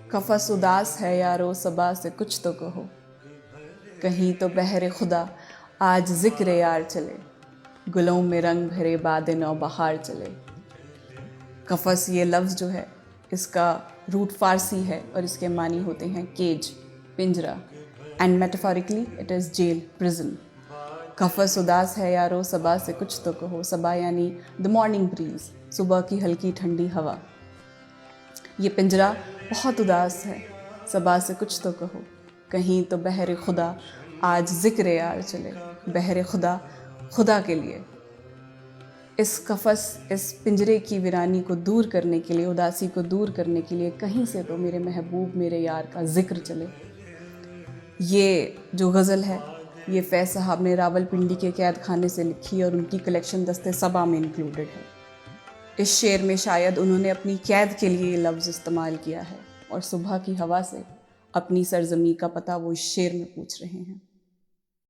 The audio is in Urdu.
قفس اداس ہے یارو صبا سے کچھ تو کہو، کہیں تو بہر خدا آج ذکر یار چلے، گلوں میں رنگ بھرے باد نو بہار چلے۔ قفس یہ لفظ جو ہے اس کا روٹ فارسی ہے اور اس کے معنی ہوتے ہیں کیج، پنجرہ، and metaphorically it is jail, prison. قفس اداس ہے یارو صبا سے کچھ تو کہو، صبا یعنی دی مارننگ بریز، صبح کی ہلکی ٹھنڈی ہوا۔ یہ پنجرہ بہت اداس ہے، صبا سے کچھ تو کہو، کہیں تو بہر خدا آج ذکر یار چلے۔ بہر خدا، خدا کے لیے اس قفس، اس پنجرے کی ویرانی کو دور کرنے کے لیے، اداسی کو دور کرنے کے لیے کہیں سے تو میرے محبوب، میرے یار کا ذکر چلے۔ یہ جو غزل ہے یہ فیض صاحب نے راول پنڈی کے قید خانے سے لکھی اور ان کی کلیکشن دستے صبا میں انکلوڈڈ ہے۔ اس شعر میں شاید انہوں نے اپنی قید کے لیے یہ لفظ استعمال کیا ہے، اور صبح کی ہوا سے اپنی سرزمین کا پتہ وہ اس شعر میں پوچھ رہے ہیں۔